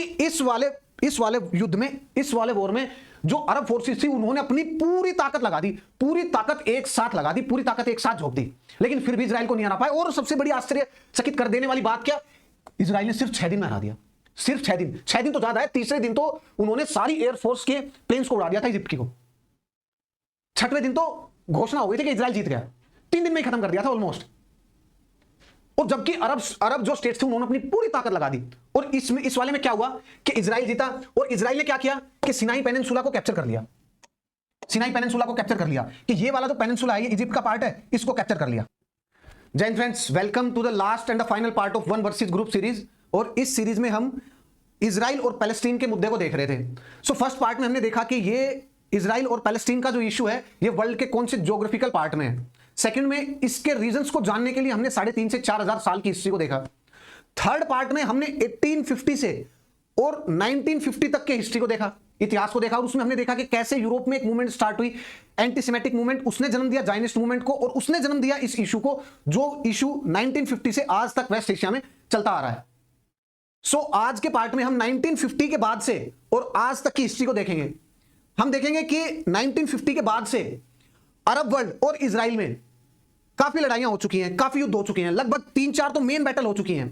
इस वाले युद्ध में, इस वाले वॉर में जो अरब फोर्सेस थी उन्होंने अपनी पूरी ताकत लगा दी, पूरी ताकत एक साथ लगा दी, पूरी ताकत एक साथ झोंक दी, लेकिन फिर भी इजराइल को नहीं हरा पाए। और सबसे बड़ी आश्चर्यचकित कर देने वाली बात क्या, इजराइल ने सिर्फ 6 दिन में हरा दिया। सिर्फ 6 दिन, 6 दिन तो ज्यादा है। तीसरे दिन तो उन्होंने सारी एयरफोर्स के प्लेन्स को उड़ा दिया था इजिप्ट की को। छठवें दिन तो घोषणा हो गई थी कि इजराइल जीत गया। 3 दिन में ही खत्म कर दिया था ऑलमोस्ट। और जबकि अरब जो स्टेट्स थे उन्होंने अपनी पूरी ताकत लगा दी। और इस वाले में क्या हुआ कि इजराइल जीता। और इजराइल ने क्या किया कि सिनाई पेनिनसुला को कैप्चर कर लिया। सिनाई पेनिनसुला को कैप्चर कर लिया कि ये वाला जो पेनिनसुला है ये इजिप्ट का पार्ट है, इसको कैप्चर कर लिया। Jai Hind friends, welcome to the last and the final part of one versus group series. और इस सीरीज में हम इजराइल और पैलेस्टीन के मुद्दे को देख रहे थे। सो फर्स्ट पार्ट में हमने देखा कि ये इजराइल और पैलेस्टीन का जो इशू है ये वर्ल्ड के कौन से ज्योग्राफिकल पार्ट में है। सेकंड में इसके रीजंस को जानने के लिए हमने 3,500 से 4,000 साल की हिस्ट्री को देखा। थर्ड पार्ट में हमने 1850 से और 1950 तक के हिस्ट्री को देखा, इतिहास को देखा। और उसमें हमने देखा कि कैसे यूरोप में एक मूवमेंट स्टार्ट हुई, एंटीसेमेटिक मूवमेंट, उसने जन्म दिया जायनिस्ट मूवमेंट को, और उसने जन्म दिया इस इशू को, जो इशू 1950 से आज तक वेस्ट एशिया में चलता आ रहा है। सो आज के पार्ट में हम 1950 के बाद से और आज तक की हिस्ट्री को देखेंगे। हम देखेंगे कि 1950 के बाद से अरब वर्ल्ड और इजराइल में काफी लड़ाइयां हो चुकी हैं, काफी युद्ध हो चुके हैं, लगभग 3-4 तो मेन बैटल हो चुकी हैं,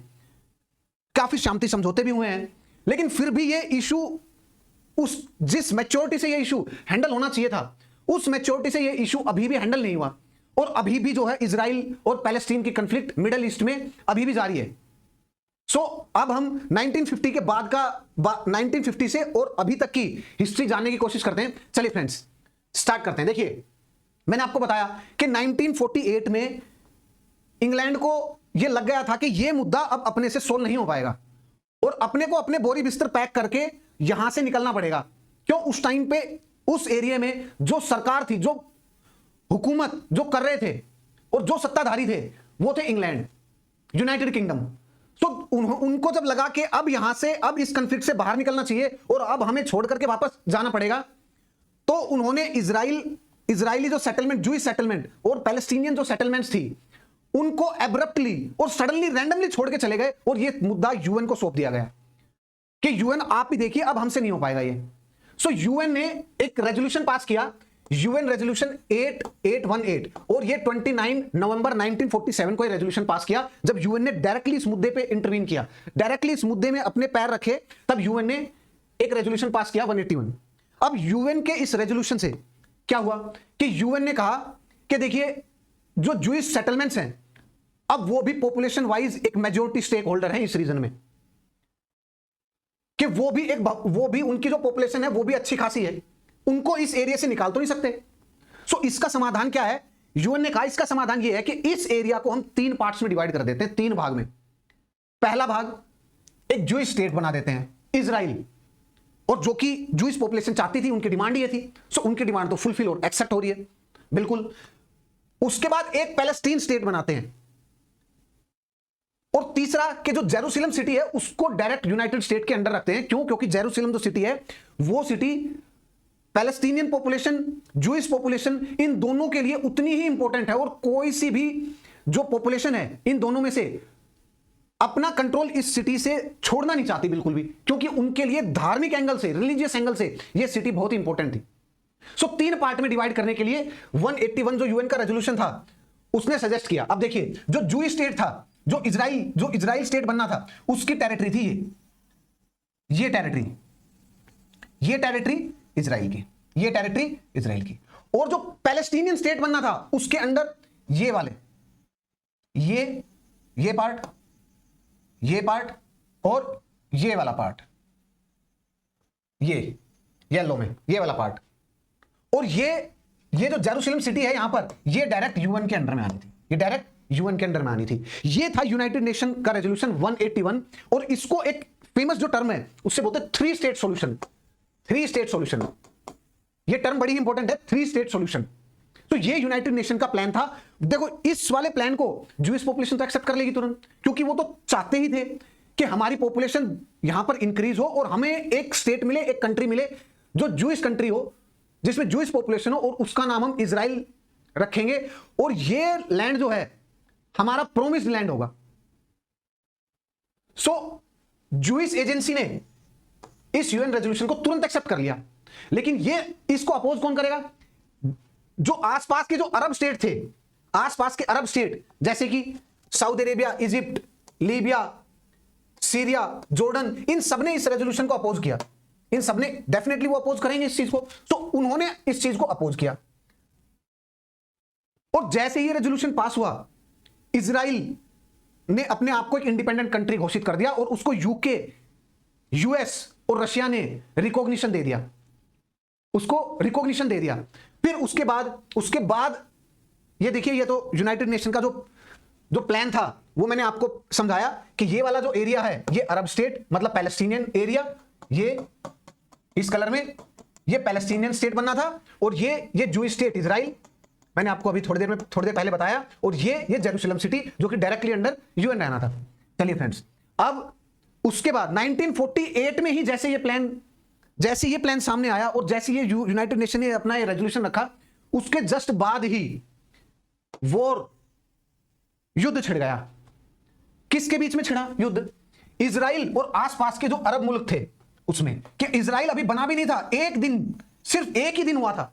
काफी शांति समझौते भी हुए हैं। लेकिन फिर भी ये इशू उस जिस मैच्योरिटी से ये इशू हैंडल होना चाहिए था, उस मैच्योरिटी से ये इशू अभी भी हैंडल नहीं हुआ। और अभी भी जो है इजराइल और पैलेस्टीन की कंफ्लिक्ट मिडिल ईस्ट में अभी भी जारी है। सो अब हम 1950 के बाद का 1950 से और अभी तक की हिस्ट्री जानने की कोशिश करते हैं। चलिए फ्रेंड्स स्टार्ट करते हैं। देखिए, मैंने आपको बताया कि 1948 में इंग्लैंड को यह लग गया था कि यह मुद्दा अब अपने से सोल्व नहीं हो पाएगा और अपने को अपने बोरी बिस्तर पैक करके यहां से निकलना पड़ेगा। क्यों? उस टाइम पे उस एरिया में जो सरकार थी, जो हुकूमत जो कर रहे थे और जो सत्ताधारी थे वो थे इंग्लैंड, यूनाइटेड किंगडम। तो उनको जब लगा कि अब यहां से, अब इस कॉन्फ्लिक्ट से बाहर निकलना चाहिए और अब हमें छोड़ करके वापस जाना पड़ेगा, तो उन्होंने इजरायली जो सेटलमेंट, जूइश सेटलमेंट और पैलेस्टीनियन जो सेटलमेंट्स थी उनको एब्रप्टली और सडनली रैंडमली छोड़ के चले गए और ये मुद्दा यूएन को सौंप दिया गया कि यूएन आप ही देखिए अब हमसे नहीं हो पाएगा ये। सो यूएन ने एक रेजोल्यूशन पास किया, यूएन रेजोल्यूशन 8818, और ये 29 नवंबर 1947 को ये रेजोल्यूशन पास किया जब यूएन ने डायरेक्टली इस मुद्दे पे इंटरवीन किया, डायरेक्टली इस मुद्दे में अपने पैर रखे, तब यूएन ने एक रेजोल्यूशन पास किया 181। अब यूएन के इस रेजोल्यूशन से क्या हुआ कि यूएन ने कहा कि देखिए जो जूइश सेटलमेंट्स हैं अब वो भी पॉपुलेशन वाइज एक मेजॉरिटी स्टेक होल्डर है इस रीजन में, कि वो भी उनकी जो पॉपुलेशन है वो भी अच्छी खासी है, उनको इस एरिया से निकाल तो नहीं सकते। सो इसका समाधान क्या है? यूएन ने कहा इसका समाधान ये है कि इस एरिया को हम 3 पार्ट्स में डिवाइड कर देते हैं, 3 भाग में। पहला भाग एक जूइश स्टेट बना देते हैं, इजराइल, और जो कि जूइश पॉपुलेशन चाहती थी, उनकी डिमांड ये थी। सो उनकी डिमांड तो फुलफिल और एक्सेप्ट हो रही है बिल्कुल। उसके बाद एक पैलेस्टीन स्टेट बनाते हैं, और तीसरा कि जो जेरूसलम सिटी है उसको डायरेक्ट यूनाइटेड स्टेट के अंडर रखते हैं। क्यों? क्योंकि जेरूसलम जो सिटी है वो city Palestinian population, Jewish population, इन दोनों के लिए उतनी ही इंपॉर्टेंट है, और कोई सी भी जो पॉपुलेशन है इन दोनों में से अपना कंट्रोल इस सिटी से छोड़ना नहीं चाहती बिल्कुल भी, क्योंकि उनके लिए धार्मिक एंगल से, रिलीजियस एंगल से यह सिटी बहुत इंपॉर्टेंट थी। सो 3 पार्ट में डिवाइड करने के लिए 181 जो यूएन का रेजोल्यूशन था उसने सजेस्ट किया। अब देखिए, जो जूइश स्टेट था, जो इजराइल स्टेट बनना था, उसकी टेरिटरी थी ये टेरिटरी इजराइल की, ये टेरिटरी इजराइल की। और जो पैलेस्टीनियन स्टेट बनना था उसके अंडर ये वाले, ये पार्ट और ये वाला पार्ट, ये येलो में ये वाला पार्ट, और ये जो जेरूसलम सिटी है यहां पर, ये डायरेक्ट यूएन के अंडर में आनी थी, ये डायरेक्ट यूएन के अंडर में आनी थी। ये था यूनाइटेड नेशन का रेजोल्यूशन 181, और इसको एक फेमस जो टर्म है उससे बोलते हैं 3 स्टेट सॉल्यूशन। 3 स्टेट सॉल्यूशन, ये टर्म बड़ी इंपॉर्टेंट है, 3 स्टेट सॉल्यूशन। तो ये यूनाइटेड नेशन का प्लान था। देखो, इस वाले प्लान को जूइश पॉपुलेशन तो एक्सेप्ट कर लेगी तुरंत, क्योंकि वो तो चाहते ही थे कि हमारी पॉपुलेशन यहां पर इंक्रीज हो और हमें एक स्टेट मिले, एक कंट्री मिले जो जूइश कंट्री हो, जिसमें जूइश पॉपुलेशन हो, और उसका नाम हम इजराइल रखेंगे, और ये लैंड जो है हमारा प्रोमिस्ड लैंड होगा। सो जूइश एजेंसी ने इस यूएन रेजोल्यूशन को तुरंत एक्सेप्ट कर लिया, लेकिन ये इसको अपोज कौन करेगा? जो आसपास के जो अरब स्टेट थे, आसपास के अरब स्टेट जैसे कि Saudi Arabia, Egypt, Libya, Syria, Jordan, इन सबने इस रेजोल्यूशन को अपोज किया। इन सबने डेफिनेटली वो अपोज करेंगे इस चीज को, तो उन्होंने इस चीज को अपोज किया। और जैसे ही रेजोल्यूशन पास हुआ, इजराइल ने अपने आप को एक इंडिपेंडेंट कंट्री घोषित कर दिया और उसको यूके, यूएस और रशिया ने रिकॉग्निशन दे दिया, उसको रिकॉग्निशन दे दिया। फिर उसके बाद ये देखिए, ये तो यूनाइटेड नेशन का जो प्लान था वो मैंने आपको समझाया कि ये वाला जो एरिया है ये अरब स्टेट मतलब पैलेस्टीनियन एरिया, ये इस कलर में ये पैलेस्टीनियन स्टेट बनना था, और ये जूइश स्टेट इजराइल मैंने आपको अभी थोड़ी देर पहले बताया, और ये जेरूशलम सिटी जो कि डायरेक्टली अंडर यूएन रहना था। चलिए फ्रेंड्स, अब उसके बाद 1948 में ही जैसे ये प्लान सामने आया और जैसे ये यूनाइटेड नेशन ने अपना ये रेजोल्यूशन रखा, उसके जस्ट बाद ही वॉर, युद्ध छिड़ गया। किसके बीच में छिड़ा युद्ध? इजराइल और आसपास के जो अरब मुल्क थे उसमें, कि इजराइल अभी बना भी नहीं था, एक दिन, सिर्फ एक ही दिन हुआ था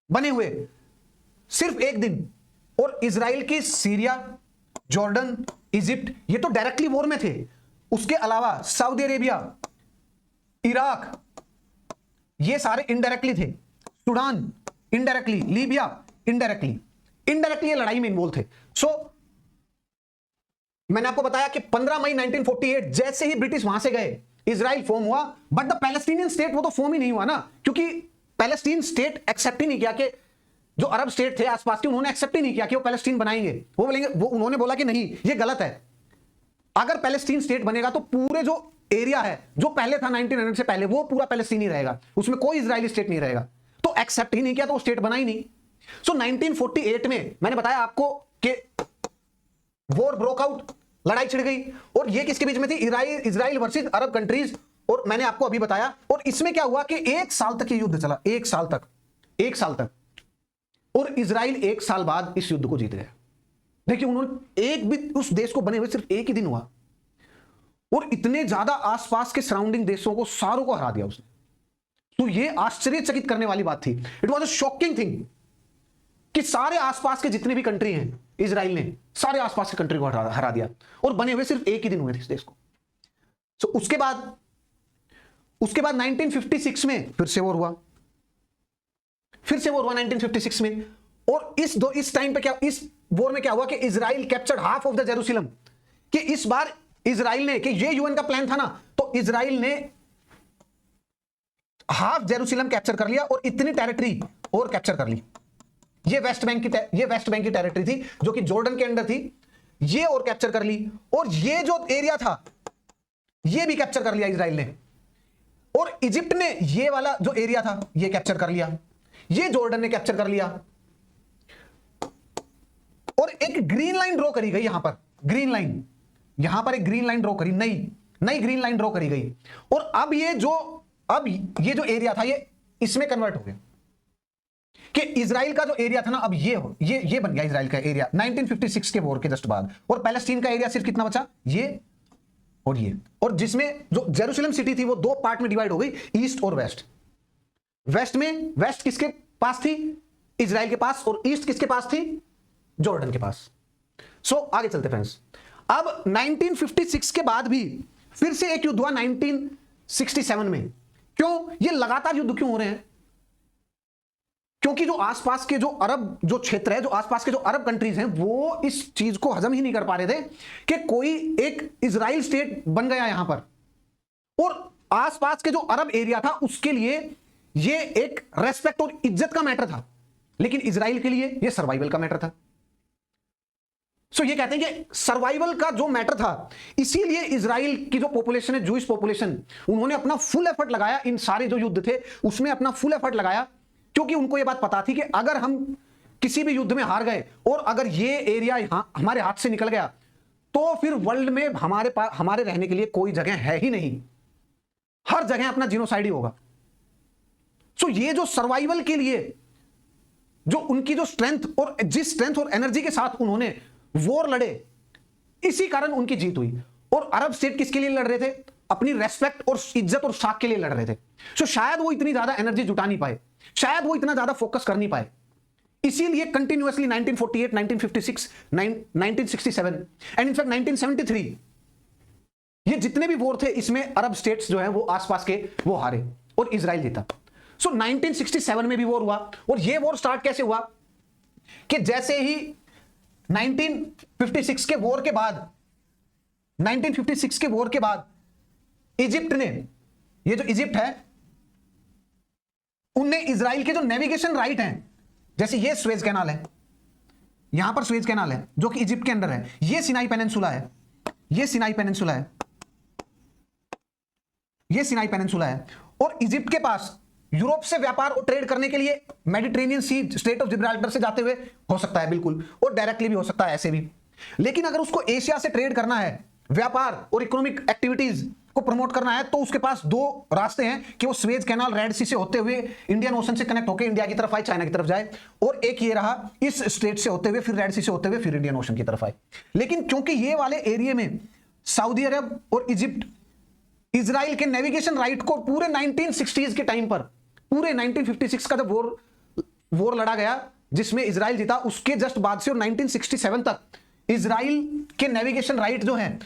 बने हुए, सिर्फ एक दिन, और इजराइल की सीरिया, जॉर्डन, इजिप्ट ये तो डायरेक्टली वॉर में थे। उसके अलावा सऊदी अरेबिया, इराक ये सारे इनडायरेक्टली थे, सूडान इनडायरेक्टली, लीबिया इनडायरेक्टली ये लड़ाई में इन्वॉल्व थे। सो मैंने आपको बताया कि 15 मई 1948 जैसे ही ब्रिटिश वहां से गए, इजराइल फॉर्म हुआ, बट द पैलेस्टीनियन स्टेट वो तो फॉर्म ही नहीं हुआ ना, क्योंकि पैलेस्टीन स्टेट एक्सेप्ट ही नहीं किया कि जो अरब स्टेट थे आसपास के, उन्होंने एक्सेप्ट ही नहीं किया कि वो पैलेस्टीन बनाएंगे। वो बोलेंगे, वो उन्होंने बोला कि नहीं ये गलत है, अगर पैलेस्टीन स्टेट बनेगा तो पूरे जो एरिया है जो पहले था 1900 से पहले वो पूरा पैलेस्टीनी रहेगा, उसमें कोई इजरायली स्टेट नहीं रहेगा। तो एक्सेप्ट ही नहीं किया तो वो स्टेट बना ही नहीं। सो 1948 में मैंने बताया आपको कि वॉर ब्रोक आउट, लड़ाई छिड़ गई, और ये किसके बीच में थी? इजराइल वर्सेस अरब कंट्रीज। और मैंने आपको अभी बताया, और इसमें क्या हुआ कि 1 साल तक ये युद्ध चला, 1 साल तक, और इजराइल 1 साल बाद इस युद्ध को जीत गया। देखिए, उन्होंने एक भी उस देश को बने हुए सिर्फ एक ही दिन हुआ, और इतने ज्यादा आसपास के सराउंडिंग देशों को सारों को हरा दिया उसने। तो ये आश्चर्यचकित करने वाली बात थी। It was a shocking thing कि सारे आसपास के जितने भी कंट्री हैं, इजराइल ने सारे आसपास के कंट्री को हरा दिया, और बने हुए सिर्फ एक ही दिन हुए थे इस देश को। सो उसके बाद 1956 में फिर से वॉर हुआ 1956 में। और इस टाइम पे क्या, इस वॉर में क्या हुआ कि Israel captured half of the Jerusalem, कि इस बार इजराइल ने, कि ये यूएन का प्लान था ना, तो इजराइल ने हाफ जेरूशलम कैप्चर कर लिया, और इतनी टेरिटरी और कैप्चर कर ली। ये वेस्ट बैंक की टेरिटरी थी जो कि जॉर्डन के अंडर थी, ये और कैप्चर कर ली, और ये जो एरिया था ये भी कैप्चर कर लिया इजराइल ने, और इजिप्ट ने ये वाला जो एरिया था ये कैप्चर कर लिया, ये जॉर्डन ने कैप्चर कर लिया, और एक ग्रीन लाइन ड्रॉ करी गई यहां पर, यहां पर एक ग्रीन लाइन ड्रॉ करी, नई ग्रीन लाइन ड्रॉ करी गई, और अब ये जो एरिया था ये इसमें कन्वर्ट हो गया, कि इजराइल का जो एरिया था ना, अब ये बन गया इजराइल का एरिया 1956 के वॉर के जस्ट बाद। और पैलेस्टीन का एरिया सिर्फ कितना बचा? ये और ये, और जिसमें जो जेरूशलम सिटी थी वो 2 पार्ट में डिवाइड हो गई, ईस्ट और वेस्ट। वेस्ट किसके पास थी? इजराइल के पास, और ईस्ट किसके पास थी? जॉर्डन के पास। सो आगे चलते फ्रेंड्स। अब 1956 के बाद भी फिर से एक युद्ध हुआ 1967 में। क्यों ये लगातार युद्ध क्यों हो रहे हैं? क्योंकि जो आसपास के जो अरब जो क्षेत्र है, जो आसपास के जो अरब कंट्रीज हैं, वो इस चीज को हजम ही नहीं कर पा रहे थे कि कोई एक इजराइल स्टेट बन गया यहां पर, और आसपास के जो अरब एरिया था उसके लिए ये एक रेस्पेक्ट और इज्जत का मैटर था, लेकिन इजराइल के लिए ये सर्वाइवल का मैटर था। सो ये कहते हैं कि सर्वाइवल का जो मैटर था, इसीलिए इजराइल की जो पॉपुलेशन है, जूइश पॉपुलेशन, उन्होंने अपना फुल एफर्ट लगाया, इन सारे जो युद्ध थे उसमें अपना फुल एफर्ट लगाया, क्योंकि उनको यह बात पता थी कि अगर हम किसी भी युद्ध में हार गए और अगर ये एरिया हमारे हाथ से निकल गया तो फिर वर्ल्ड में हमारे रहने के लिए कोई जगह है ही नहीं, हर जगह अपना जिनोसाइड ही होगा। सो ये जो सर्वाइवल के लिए जो उनकी जो स्ट्रेंथ, और जिस स्ट्रेंथ और एनर्जी के साथ उन्होंने वॉर लड़े, इसी कारण उनकी जीत हुई। और अरब स्टेट किसके लिए लड़ रहे थे? अपनी रेस्पेक्ट और इज्जत और साख के लिए लड़ रहे थे। सो शायद वो इतनी ज्यादा एनर्जी जुटा नहीं पाए, शायद वो इतना ज्यादा फोकस कर नहीं पाए, इसीलिए कंटिन्यूअसली 1948, 1956, 1967 एंड इनफैक्ट 1973 ये जितने भी वॉर थे इसमें अरब स्टेट्स जो है वो आसपास के वो हारे और इजराइल जीता। सो 1967 में भी वॉर हुआ और ये वॉर स्टार्ट कैसे हुआ कि जैसे ही 1956 के वॉर के बाद 1956 के वॉर के बाद इजिप्ट ने, ये जो इजिप्ट है उनने इजराइल के जो नेविगेशन राइट हैं, जैसे ये स्वेज कैनाल है, यहां पर स्वेज कैनाल है जो कि इजिप्ट के अंदर है, ये सिनाई पेनिनसुला है, ये सिनाई पेनिनसुला है, ये सिनाई पेनिनसुला है और इजिप्ट के पास यूरोप से व्यापार और ट्रेड करने के लिए Mediterranean sea strait of Gibraltar से जाते हुए हो सकता है बिल्कुल, और डायरेक्टली भी हो सकता है ऐसे भी। लेकिन अगर उसको एशिया से ट्रेड करना है, व्यापार और इकोनॉमिक एक्टिविटीज को प्रमोट करना है, तो उसके पास दो रास्ते हैं कि वो स्वेज कैनाल रेड सी से होते हुए इंडियन ओशन से कनेक्ट होकर इंडिया की तरफ आए, चाइना की तरफ जाए, और एक ये रहा इस स्ट्रेट से होते हुए फिर रेड सी से होते हुए फिर इंडियन ओशन की तरफ आए। लेकिन क्योंकि ये वाले एरिया में सऊदी अरब और इजिप्ट इजराइल के नेविगेशन राइट को पूरे 1960s के टाइम पर, पूरे 1956 का जब वॉर लड़ा गया जिसमें इजराइल जीता, उसके जस्ट बाद से और 1967 तक इजराइल के नेविगेशन राइट जो हैं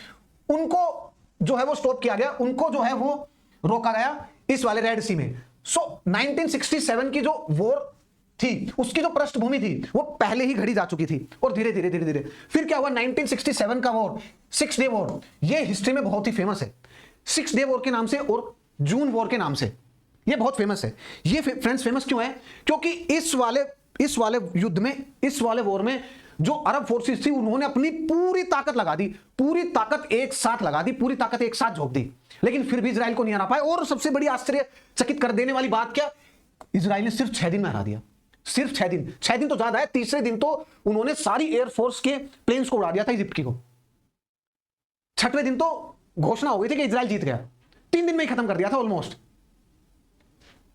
उनको जो है वो स्टॉप किया गया, उनको जो है वो रोका गया इस वाले रेड सी में। सो 1967 की जो वॉर थी उसकी जो पृष्ठभूमि थी वो पहले ही घड़ी जा चुकी थी और धीरे धीरे धीरे धीरे फिर क्या हुआ, 1967 का वॉर, 6 डे वॉर, ये हिस्ट्री में बहुत ही फेमस है, 6 डे वॉर के नाम से और जून वॉर के नाम से ये बहुत फेमस है। ये फ्रेंड्स फेमस क्यों है? क्योंकि इस वाले युद्ध में, इस वाले वॉर में जो अरब फोर्सेस थी उन्होंने अपनी पूरी ताकत लगा दी, पूरी ताकत एक साथ लगा दी, पूरी ताकत एक साथ झोंक दी, लेकिन फिर भी इजराइल को नहीं हरा पाए। और सबसे बड़ी आश्चर्यचकित कर देने वाली बात क्या, इजराइल ने सिर्फ 6 दिन में हरा दिया, सिर्फ 6 दिन। 6 दिन तो ज्यादा है, तीसरे दिन तो उन्होंने सारी एयरफोर्स के प्लेन्स को उड़ा दिया था इजिप्ट की को, 6वें दिन तो घोषणा हो गई थी कि इजराइल जीत गया, 3 दिन में ही खत्म कर दिया था ऑलमोस्ट।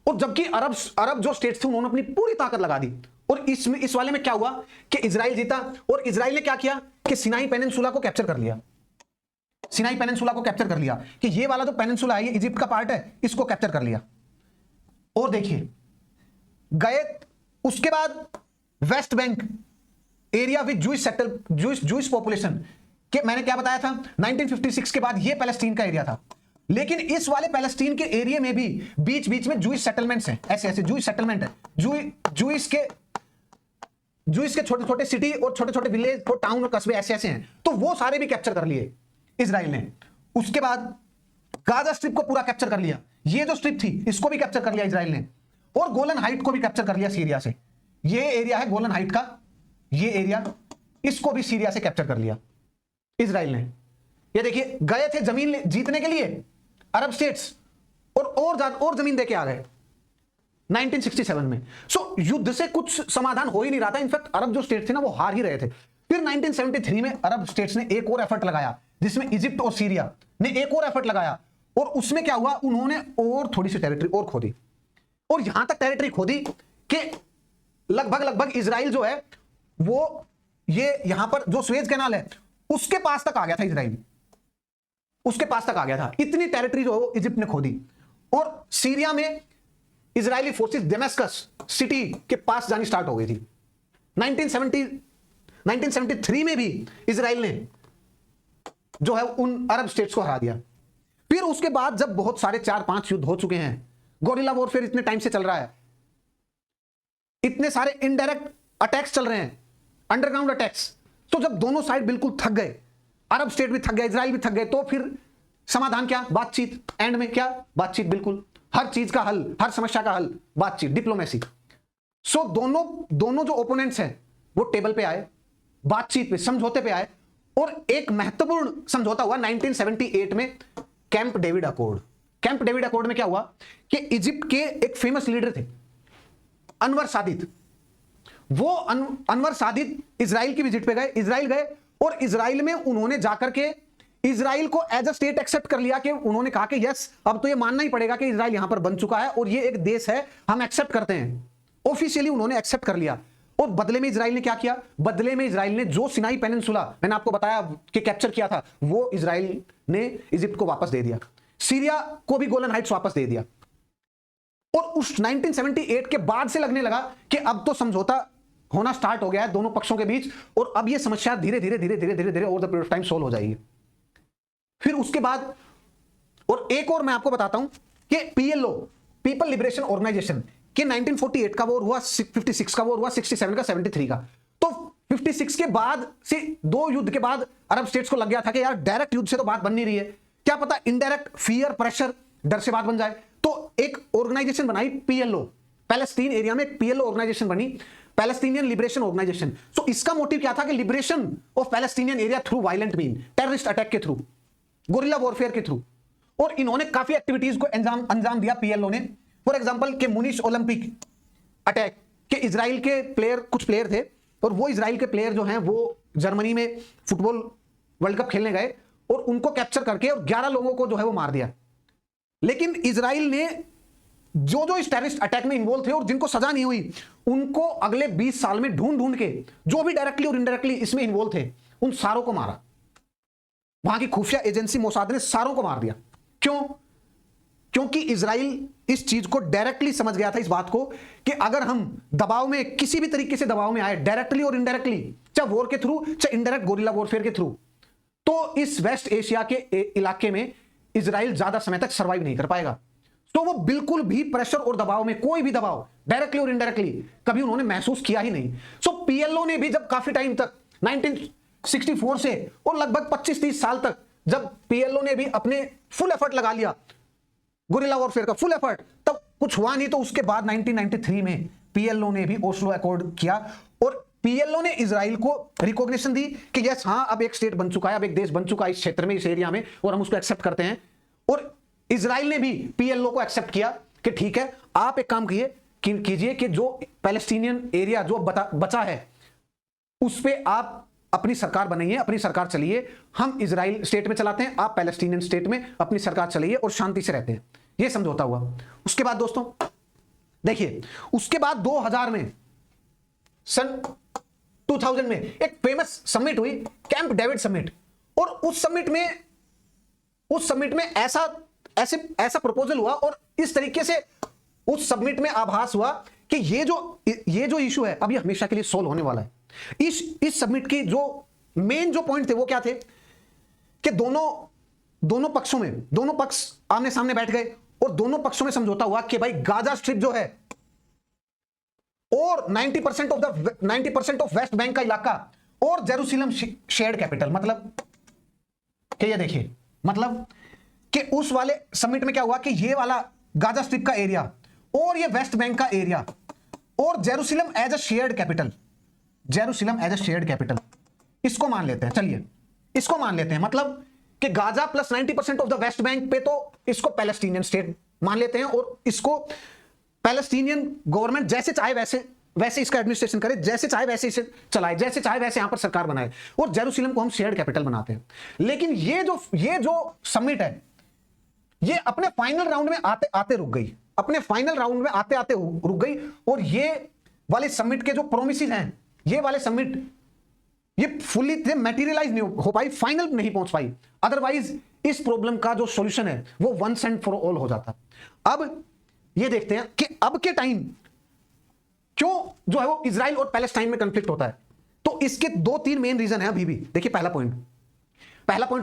और जबकि अरब जो स्टेट्स थे उन्होंने अपनी पूरी ताकत लगा दी। और इस वाले में क्या हुआ कि इजराइल जीता और इजराइल ने क्या किया कि सिनाई पेनिनसुला को कैप्चर कर लिया, सिनाई पेनिनसुला को कैप्चर कर लिया कि ये वाला जो पेनिनसुला है ये इजिप्ट का पार्ट है, इसको कैप्चर कर लिया। और देखिए गए उसके बाद West Bank area with Jewish population के, मैंने क्या बताया था 1956 के बाद ये पैलेस्टीन का एरिया था, लेकिन इस वाले पैलेस्टीन के एरिया में भी बीच बीच में जूइश सेटलमेंट्स हैं, ऐसे ऐसे जूइश सेटलमेंट है, जूइश के छोटे छोटे सिटी और छोटे छोटे विलेज और टाउन और कस्बे ऐसे ऐसे हैं, तो वो सारे भी कैप्चर कर लिए इजराइल ने। उसके बाद गाजा स्ट्रिप को पूरा कैप्चर कर लिया, ये जो स्ट्रिप थी इसको भी कैप्चर कर लिया इजराइल ने, और गोलन हाइट को भी कैप्चर कर लिया सीरिया से, ये एरिया है गोलन हाइट का, ये एरिया, इसको भी सीरिया से कैप्चर कर लिया इजराइल ने। ये देखिए गए थे जमीन जीतने के लिए अरब स्टेट्स और जमीन देके आ गए 1967 में। सो युद्ध से कुछ समाधान हो ही नहीं रहा था, इनफैक्ट अरब जो स्टेट थे ना वो हार ही रहे थे। फिर 1973 में अरब स्टेट्स ने एक और एफर्ट लगाया जिसमें इजिप्ट और सीरिया ने एक और एफर्ट लगाया, और उसमें क्या हुआ, उन्होंने और थोड़ी सी टेरिटरी और खोदी, और यहां तक टेरिटरी खोदी कि लगभग इजराइल जो है वो ये यहां पर जो स्वेज कैनाल है उसके पास तक आ गया था, इजराइल उसके पास तक आ गया था, इतनी टेरिटरी जो इजिप्ट ने खोदी। और सीरिया में इजरायली फोर्सेस दमेस्कस सिटी के पास जानी स्टार्ट हो गई थी। 1973 में भी इजराइल ने जो है उन अरब स्टेट्स को हरा दिया। फिर उसके बाद जब बहुत सारे 4-5 युद्ध हो चुके हैं, गोरिल्ला वॉरफेयर इतने टाइम से चल रहा है, इतने सारे इनडायरेक्ट अटैक्स चल रहे हैं, अंडरग्राउंड अटैक्स, तो जब दोनों साइड बिल्कुल थक गए, अरब स्टेट भी थक गए, इजराइल भी थक गए, तो फिर समाधान क्या, बातचीत। एंड में क्या, बातचीत, बिल्कुल हर चीज का हल, हर समस्या का हल बातचीत, डिप्लोमेसी। सो दोनों जो ओपोनेंट्स हैं वो टेबल पे आए, बातचीत पे, समझौते पे आए, और एक महत्वपूर्ण समझौता हुआ 1978 में, camp David accord. Camp David accord में क्या हुआ कि इजिप्ट के एक फेमस लीडर थे अनवर सादित, वो अनवर सादित इजराइल की विजिट पे गए, इजराइल गए, और इजराइल में उन्होंने जाकर के इजराइल को एज अ स्टेट एक्सेप्ट कर लिया, कि उन्होंने कहा कि यस अब तो ये मानना ही पड़ेगा कि इजराइल यहां पर बन चुका है और ये एक देश है, हम एक्सेप्ट करते हैं। ऑफिशियली उन्होंने एक्सेप्ट कर लिया। और बदले में इजराइल ने क्या किया, बदले में इजराइल ने जो सिनाई पेनिनसुला मैंने आपको बताया कि कैप्चर किया था, वो इजराइल ने इजिप्ट को वापस दे दिया। सीरिया को भी गोलन हाइट्स वापस दे दिया। और उस 1978 के बाद से लगने लगा कि अब तो समझौता होना स्टार्ट हो गया है दोनों पक्षों के बीच, और अब यह समस्या धीरे धीरे धीरे धीरे धीरे धीरे over the period of time solve हो जाएगी। फिर उसके बाद और एक और मैं आपको बताता हूं कि पीएलओ, पीपल लिबरेशन ऑर्गेनाइजेशन, के 1948 का वॉर हुआ, 56 का वॉर हुआ, 67 का, 73 का। तो 56 के बाद से दो युद्ध के बाद अरब स्टेट्स को लग गया था कि यार डायरेक्ट युद्ध से तो बात बन नहीं रही है, क्या पता इनडायरेक्ट फियर, प्रेशर, डर से बात बन जाए। तो एक ऑर्गेनाइजेशन बनाई पीएलओ, पैलेस्टीन एरिया में एक पीएलओ ऑर्गेनाइजेशन बनी, पैलेस्टीनियन लिबरेशन ऑर्गेनाइजेशन। तो इसका मोटिव क्या था कि liberation of Palestinian area through violent mean, terrorist attack के थ्रू, गोरिल्ला वॉरफेयर के थ्रू। और इन्होंने काफी एक्टिविटीज को अंजाम दिया पीएलओ ने। फॉर एग्जांपल के मुनिश ओलंपिक अटैक के इजराइल के प्लेयर, कुछ प्लेयर थे, और वो इजराइल के प्लेयर जो हैं वो जर्मनी में फुटबॉल वर्ल्ड कप खेलने गए और उनको कैप्चर करके और 11 लोगों को जो है वो मार दिया। लेकिन इजराइल ने जो इस टेररिस्ट अटैक में इन्वॉल्व थे और जिनको सजा नहीं हुई, उनको अगले 20 साल में ढूंढ ढूंढ के जो भी डायरेक्टली और इनडायरेक्टली इसमें इन्वॉल्व थे उन सारों को मारा। वहां की खुफिया एजेंसी मोसाद ने सारों को मार दिया। क्यों? क्योंकि इजराइल इस चीज को डायरेक्टली समझ गया था, इस बात को, कि अगर हम दबाव में, किसी भी तरीके से दबाव में आए, डायरेक्टली और इनडायरेक्टली, चाहे वॉर के थ्रू, चाहे इनडायरेक्ट गोरिल्ला वॉरफेयर के थ्रू, तो इस वेस्ट एशिया के इलाके में इजराइल ज्यादा समय तक सर्वाइव नहीं कर पाएगा। तो वो बिल्कुल भी प्रेशर और दबाव में, कोई भी दबाव डायरेक्टली और इनडायरेक्टली कभी उन्होंने महसूस किया ही नहीं। सो पीएलओ ने भी जब काफी टाइम तक 1964 से और लगभग 25-30 साल तक जब पीएलओ ने भी अपने फुल एफर्ट लगा लिया गोरिल्ला वॉरफेयर का, फुल एफर्ट, तब कुछ हुआ नहीं। तो उसके बाद 1993 में पीएलओ ने भी ओस्लो अकॉर्ड किया और पीएलओ ने इजराइल को रिकॉग्निशन दी कि यस, हां, अब एक स्टेट बन चुका है, अब एक देश बन चुका है इस क्षेत्र में, इस एरिया में, और हम उसको एक्सेप्ट करते हैं। और इजराइल ने भी पीएलओ को एक्सेप्ट किया कि ठीक है, आप एक काम कीजिए कि जो पैलेस्टीनियन एरिया जो बचा है उस पे आप अपनी सरकार बनाइए, अपनी सरकार चलिए, हम इजराइल स्टेट में चलाते हैं, आप पैलेस्टीनियन स्टेट में अपनी सरकार चलाइए और शांति से रहते हैं। यह समझौता हुआ। उसके बाद दोस्तों देखिए, उसके बाद 2000 में, सन 2000 में एक फेमस समिट हुई, कैंप डेविड समिट। और उस समिट में ऐसा प्रपोजल हुआ और इस तरीके से उस समिट में आभास हुआ कि ये जो इशू है अब ये हमेशा के लिए सोल्व होने वाला है। इस समिट की जो मेन जो पॉइंट थे वो क्या थे कि दोनों पक्षों में, दोनों पक्ष आमने सामने बैठ गए और दोनों पक्षों में समझौता हुआ कि भाई गाजा स्ट्रिप जो है और 90% ऑफ वेस्ट बैंक का इलाका और जेरूसलम शेयर्ड कैपिटल, मतलब कि ये देखिए, मतलब कि उस वाले समिट में क्या हुआ कि ये वाला गाजा स्ट्रिप का एरिया और ये वेस्ट बैंक का एरिया और Jerusalem as a shared capital, Jerusalem as a shared capital, इसको मान लेते हैं। चलिए इसको मान लेते हैं, मतलब कि Gaza plus 90% of the West Bank पे तो इसको पैलेस्टीनियन स्टेट मान लेते हैं और इसको पैलेस्टीनियन गवर्नमेंट जैसे चाहे वैसे इसका एडमिनिस्ट्रेशन करे, जैसे चाहे वैसे इसे चलाए, जैसे चाहे वैसे यहां पर सरकार बनाए, और जेरूसलम को हम शेयर्ड कैपिटल बनाते हैं। लेकिन ये जो समिट है ये अपने फाइनल राउंड में आते आते रुक गई, अपने फाइनल राउंड में आते आते रुक गई। और ये वाले समिट के जो प्रोमिसेस हैं, ये वाले समिट ये फुल्ली मैटेरियलाइज नहीं हो पाई, फाइनल नहीं पहुंच पाई। अदरवाइज इस प्रॉब्लम का जो सॉल्यूशन है वो वंस एंड फॉर ऑल हो जाता। अब ये देखते हैं कि अब के टाइम क्यों जो है वो इजराइल और पैलेस्टाइन में कंफ्लिक्ट होता है। तो इसके 2-3 मेन रीजन है अभी भी। देखिए पहला पॉइंट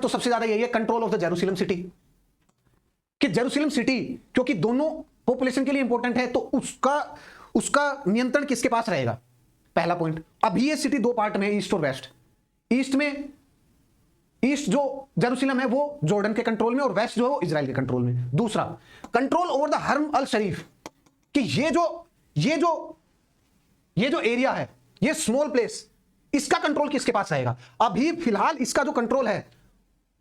तो सबसे ज्यादा यही है, control of the Jerusalem city, कि जेरूसलम सिटी क्योंकि दोनों पॉपुलेशन के लिए इंपॉर्टेंट है, तो उसका नियंत्रण किसके पास रहेगा, पहला पॉइंट। अभी ये सिटी 2 पार्ट में है, ईस्ट और वेस्ट। ईस्ट जो जेरूसलम है वो जॉर्डन के कंट्रोल में और वेस्ट जो है वो इजराइल के कंट्रोल में। दूसरा, कंट्रोल ओवर द हरम अल शरीफ, कि ये जो एरिया है, ये स्मॉल प्लेस, इसका कंट्रोल किसके पास रहेगा। अभी फिलहाल इसका जो कंट्रोल है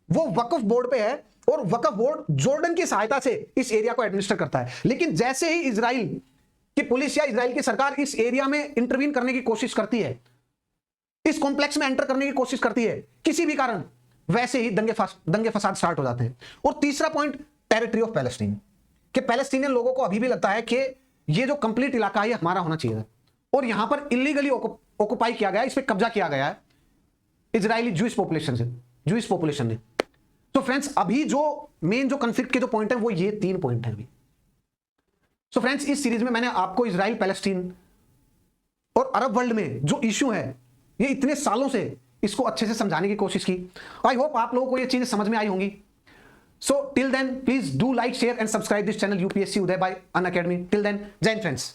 वो वक्फ बोर्ड पे है और वक्फ बोर्ड जॉर्डन की सहायता से इस एरिया को एडमिनिस्टर करता है। लेकिन जैसे ही इजराइल की पुलिस या इजराइल की सरकार इस एरिया में इंटरवीन करने की कोशिश करती है, इस कॉम्प्लेक्स में एंटर करने की कोशिश करती है किसी भी कारण, वैसे ही दंगे फसाद स्टार्ट हो जाते हैं। और तीसरा पॉइंट, टेरिटरी ऑफ पैलेस्टीन, कि पैलेस्टीनियन लोगों को अभी भी लगता है कि ये जो कंप्लीट इलाका है हमारा होना चाहिए और यहां पर इलीगली ऑक्युपाई किया गया है, इस पर कब्जा किया गया है इजरायली जूइश पॉपुलेशन ने। तो फ्रेंड्स अभी जो मेन जो कंफ्लिक्ट के जो पॉइंट है वो ये 3 पॉइंट है अभी। सो फ्रेंड्स इस सीरीज में मैंने आपको इजराइल पैलेस्टीन और अरब वर्ल्ड में जो इश्यू है ये इतने सालों से इसको अच्छे से समझाने की कोशिश की। आई होप आप लोगों को ये चीजें समझ में आई होंगी। So till then please do like share and subscribe this channel UPSC Uday by Unacademy. Till then Jai Hind friends.